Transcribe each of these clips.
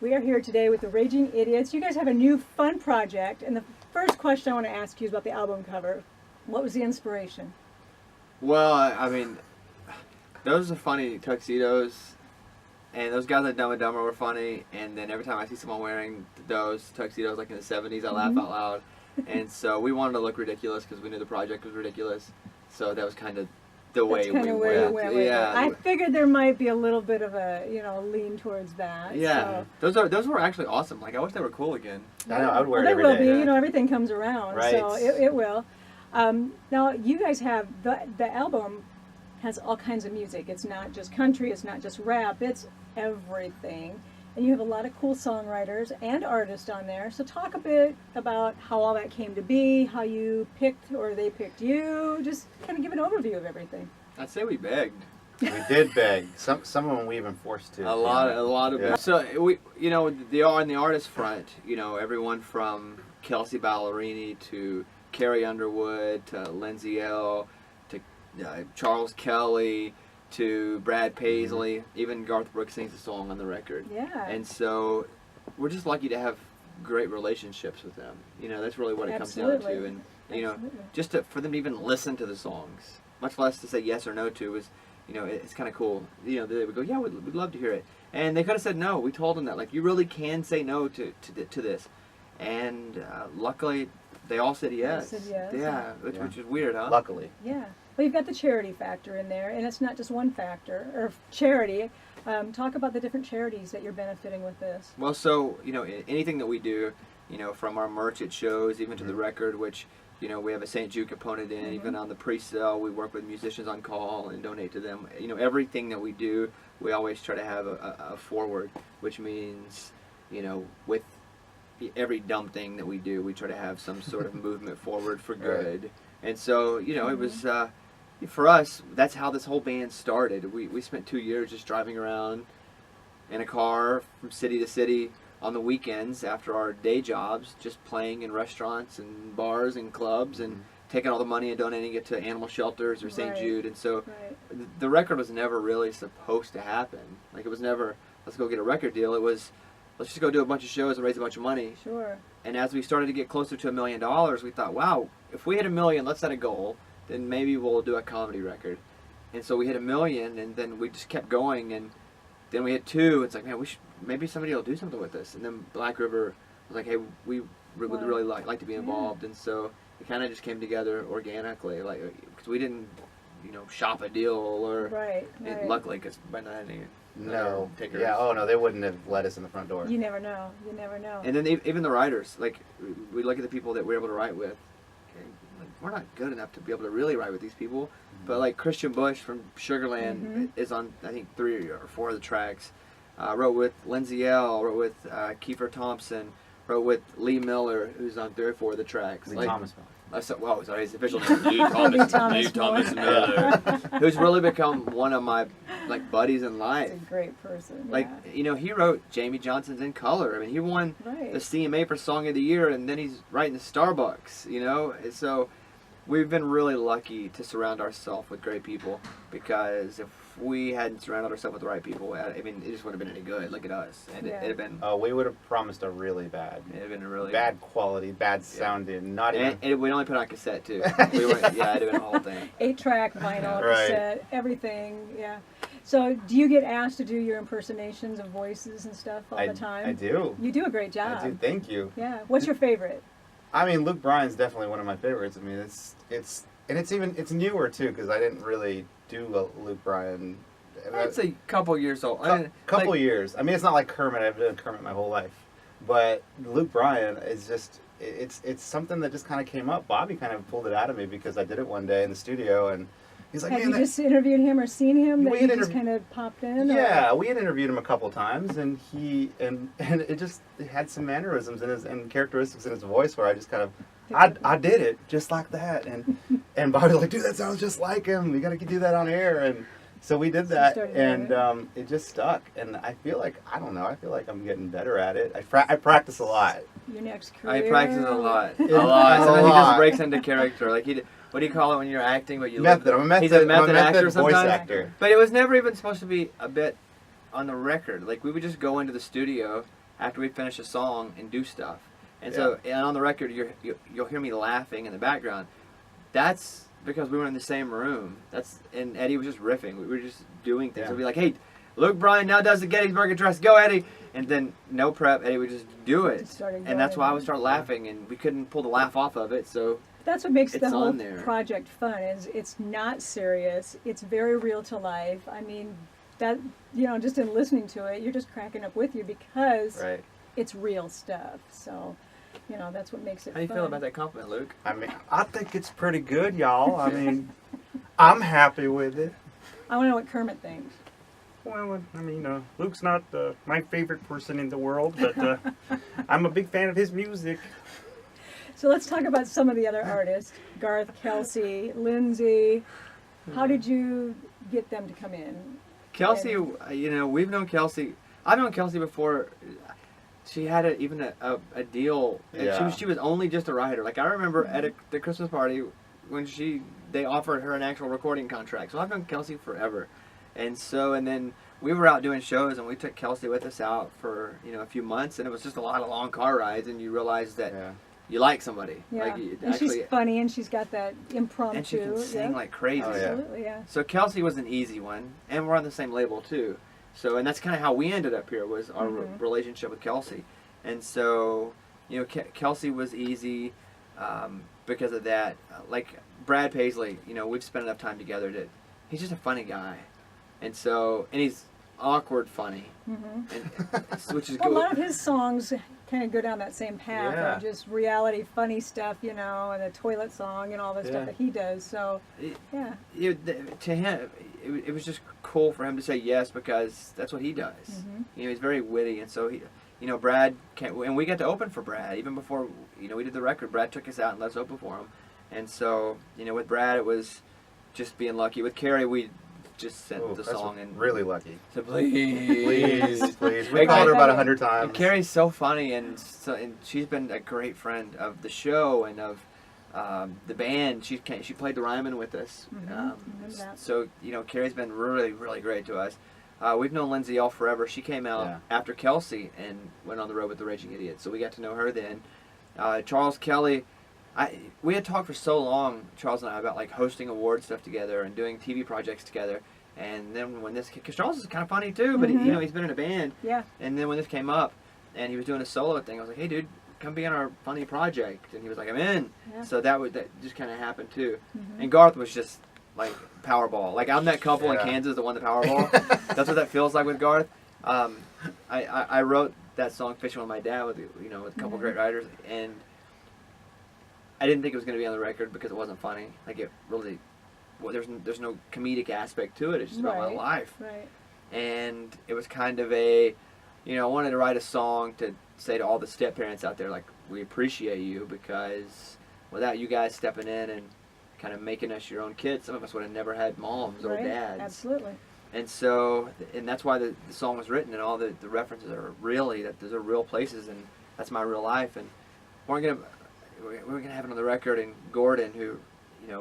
We are here today with the Raging Idiots. You guys have a new fun project, and the first question I want to ask you is about the album cover. What was the inspiration? Well, I mean, those are funny tuxedos, and those guys at Dumb and Dumber were funny. And then every time I see someone wearing those tuxedos, like in the '70s, I laugh out loud. And so we wanted to look ridiculous because we knew the project was ridiculous. So that was kind of the way we went. went. Yeah, I figured there might be a little bit of a lean towards that. yeah. So. Those were actually awesome. Like I wish they were cool again. I know, I would wear it They every will day. be. Everything comes around, Right. so it will. Now you guys have the album has all kinds of music. It's not just country. It's not just rap. It's everything. And you have a lot of cool songwriters and artists on there. So talk a bit about how all that came to be, how you picked or they picked you. Just kind of give an overview of everything. I'd say we begged. We did beg. Some of them we even forced to. A lot of Yeah. So we, on the artist front, everyone from Kelsey Ballerini to Carrie Underwood to Lindsay L to Charles Kelly to Brad Paisley, even Garth Brooks sings a song on the record. Yeah. And so we're just lucky to have great relationships with them. That's really what it comes down to. And just for them to even listen to the songs, much less to say yes or no to, is it's kind of cool. They would go, yeah, we'd love to hear it. And they could have said no. We told them that, like, you really can say no to this. And luckily, they all said yes. They said yes. Yeah, which is weird, huh? Luckily. Yeah. Well, you've got the charity factor in there, and it's not just one factor, or charity. Talk about the different charities that you're benefiting with this. Well, so, anything that we do, from our merch at shows, even to the record, which, we have a St. Jude component in, even on the pre-sale, we work with musicians on call and donate to them. Everything that we do, we always try to have a forward, which means, with every dumb thing that we do, we try to have some sort of movement forward for good. Right. And so, it was, for us, that's how this whole band started. We spent 2 years just driving around in a car from city to city on the weekends after our day jobs, just playing in restaurants and bars and clubs and taking all the money and donating it to animal shelters or St. Jude. And so the record was never really supposed to happen. Like, it was never, let's go get a record deal. It was, let's just go do a bunch of shows and raise a bunch of money. Sure. And as we started to get closer to $1 million, we thought, wow, if we hit $1 million, let's set a goal, then maybe we'll do a comedy record. And so we hit $1 million, and then we just kept going, and then we hit 2. It's like, man, maybe somebody will do something with this. And then Black River was like, hey, we would really like to be involved. And so it kind of just came together organically, like, because we didn't, shop a deal or luckily, because by not having No. takers. Yeah. Oh no, they wouldn't have let us in the front door. You never know. And then even the writers, like, we look at the people that we're able to write with. Okay, like, we're not good enough to be able to really write with these people, but like Christian Bush from Sugarland is on, I think, 3 or 4 of the tracks. Wrote with Lindsay L. Wrote with Kiefer Thompson. Wrote with Lee Miller, who's on 3 or 4 of the tracks. Lee Thomas. Sorry, his official name. Lee Thomas Miller, who's really become one of my buddies in life. He's a great person. Like, he wrote Jamie Johnson's In Color. I mean, he won the CMA for Song of the Year, and then he's writing the Starbucks, And so we've been really lucky to surround ourselves with great people, because if we hadn't surrounded ourselves with the right people, I mean, it just wouldn't have been any good. Look at us. And it'd have been... Oh, we would have promised a really bad... It'd have been a really... Bad quality, bad sounding, not even... And we'd only put on cassette, too. It'd have been a whole thing. 8-track, vinyl, cassette, everything, So, do you get asked to do your impersonations of voices and stuff all the time? I do. You do a great job. I do, thank you. Yeah. What's your favorite? I mean, Luke Bryan's definitely one of my favorites. I mean, it's newer, too, because I didn't really do Luke Bryan... It's a couple years old. Couple years. I mean, it's not like Kermit. I've done Kermit my whole life. But Luke Bryan is just, it's something that just kind of came up. Bobby kind of pulled it out of me because I did it one day in the studio, and he's like, Have you just interviewed him or seen him? That we you had just kind of popped in? Yeah, we had interviewed him a couple times, and it had some mannerisms and characteristics in his voice where I just kind of, I did it just like that. And Bobby was like, dude, that sounds just like him. We got to do that on air. And so we did that, and it just stuck. And I feel like, I don't know, I'm getting better at it. I practice a lot. Your next career? I practice a lot. A lot. Sometimes he just breaks into character. Like, what do you call it when you're acting? But you method. He's a method actor voice sometimes. actor. But it was never even supposed to be a bit on the record. Like, we would just go into the studio, after we finish a song and do stuff. And so, and on the record, you'll hear me laughing in the background. That's because we were in the same room. And Eddie was just riffing. We were just doing things. Yeah. We'd be like, "Hey, Luke Bryan now does the Gettysburg Address. Go, Eddie!" And then no prep, Eddie would just do it. And that's why I would start laughing, and we couldn't pull the laugh off of it. So that's what makes the it's whole on there. project fun. Is it's not serious. It's very real to life. I mean, that just in listening to it, you're just cracking up with you because Right. it's real stuff. So, that's what makes it How do you fun. feel about that compliment, Luke? I mean, I think it's pretty good, y'all. I mean, I'm happy with it. I want to know what Kermit thinks. Well, I mean, Luke's not my favorite person in the world, but I'm a big fan of his music. So let's talk about some of the other artists. Garth, Kelsey, Lindsay. How did you get them to come in? Kelsey, we've known Kelsey. I've known Kelsey before. She had even a deal. And Yeah. she was only just a writer. Like I remember at the Christmas party when they offered her an actual recording contract. So I've known Kelsey forever. And then we were out doing shows, and we took Kelsey with us out for a few months, and it was just a lot of long car rides, and you realize that you like somebody. Yeah, Like, and she's funny, and she's got that impromptu. and she can sing like crazy. Oh, yeah. Absolutely, yeah. So Kelsey was an easy one, and we're on the same label too. So, and that's kind of how we ended up here, was our relationship with Kelsey. And so, Kelsey was easy because of that. Like Brad Paisley, we've spent enough time together that he's just a funny guy. And he's awkward funny, which is Well, good. a lot of his songs kind of go down that same path Yeah. of just reality, funny stuff, and the toilet song and all the stuff that he does. So, yeah. To him, it was just cool for him to say yes because that's what he does. He's very witty, and so he, Brad and we got to open for Brad even before we did the record. Brad took us out and let us open for him, and so with Brad it was just being lucky. With Carrie, we just sent the song and really lucky. so please. Please. We called her about 100 times. And Carrie's so funny, and she's been a great friend of the show and of the band. She played the Ryman with us. Remember that. So Carrie's been really, really great to us. We've known Lindsay all forever. She came out after Kelsey and went on the road with the Raging Idiot, so we got to know her then. Charles Kelly, we had talked for so long, Charles and I, about like hosting award stuff together and doing TV projects together. And then when because Charles is kind of funny too, but he's been in a band. Yeah. And then when this came up, and he was doing a solo thing, I was like, "Hey, dude, come be on our funny project." And he was like, "I'm in." Yeah. So that just kind of happened too. And Garth was just like Powerball. Like I'm that couple in Kansas that won the Powerball. That's what that feels like with Garth. I wrote that song "Fishing with My Dad" with a couple great writers, and I didn't think it was going to be on the record because it wasn't funny. Like it really, there's no comedic aspect to it. It's just about my life. Right. And it was kind of I wanted to write a song to say to all the step parents out there, like, we appreciate you because without you guys stepping in and kind of making us your own kids, some of us would have never had moms or dads. Absolutely. And so, and that's why the song was written, and all the references are really that those are real places, and that's my real life. And we're gonna have it on the record. And Gordon, who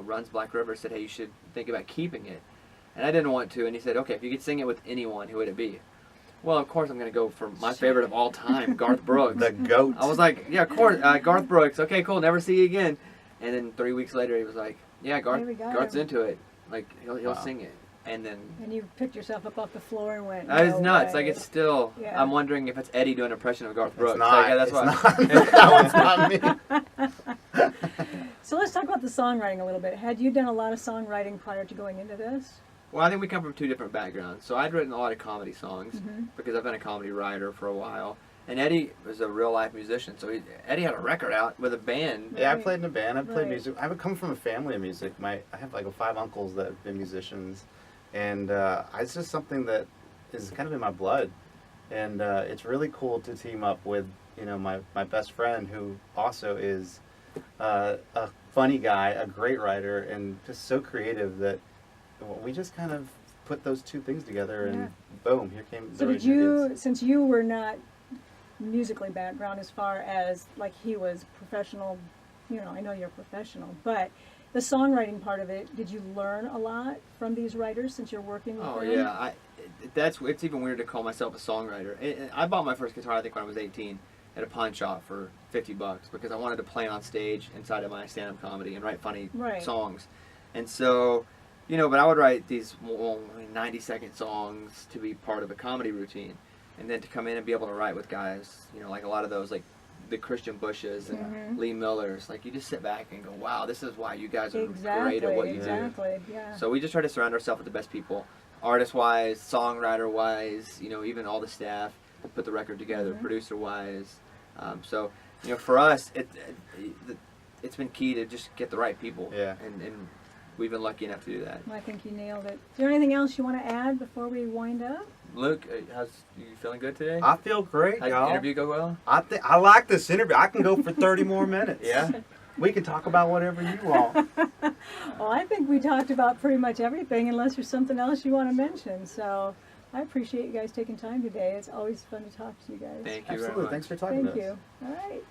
runs Black River, said, "Hey, you should think about keeping it." And I didn't want to, and he said, "Okay, if you could sing it with anyone, who would it be?" Well, of course I'm gonna go for my favorite of all time, Garth Brooks. The GOAT. I was like, "Yeah, of course, Garth Brooks. Okay, cool. Never see you again." And then 3 weeks later, he was like, "Yeah, Garth's into it. Like he'll sing it." And then you picked yourself up off the floor and went. that was "No nuts. way." Like it's still. Yeah. I'm wondering if it's Eddie doing an impression of Garth Brooks. It's not. Like, yeah, that's It's why. not. That one's not me. So let's talk about the songwriting a little bit. Had you done a lot of songwriting prior to going into this? Well, I think we come from two different backgrounds. So I'd written a lot of comedy songs because I've been a comedy writer for a while. And Eddie was a real life musician. So Eddie had a record out with a band. Yeah, I played in a band. I played Right. music. I would come from a family of music. I have like 5 uncles that have been musicians, and it's just something that is kind of in my blood. And it's really cool to team up with my best friend, who also is a funny guy, a great writer, and just so creative that we just kind of put those two things together, and boom, here came. So the did you, Idiots. since you were not musically background as far as like he was professional, I know you're professional, but the songwriting part of it, did you learn a lot from these writers since you're working with them? Oh yeah, it's even weird to call myself a songwriter. I bought my first guitar, I think, when I was 18 at a pawn shop for $50 because I wanted to play on stage inside of my stand-up comedy and write funny songs. And so, but I would write these 90-second songs to be part of a comedy routine. And then to come in and be able to write with guys, like a lot of those, like the Christian Bushes and Lee Millers, like you just sit back and go, wow, this is why you guys are great at what you do. Yeah. So we just try to surround ourselves with the best people, artist-wise, songwriter-wise, even all the staff that put the record together, producer-wise. So, for us, it's been key to just get the right people. Yeah. And we've been lucky enough to do that. I think you nailed it. Is there anything else you want to add before we wind up? Luke, you feeling good today? I feel great, How'd y'all. the interview go well? I like this interview. I can go for 30 more minutes. Yeah. We can talk about whatever you want. Well, I think we talked about pretty much everything, unless there's something else you want to mention. So I appreciate you guys taking time today. It's always fun to talk to you guys. Thank you very Absolutely. much. Thanks for talking to us. Thank you. All right.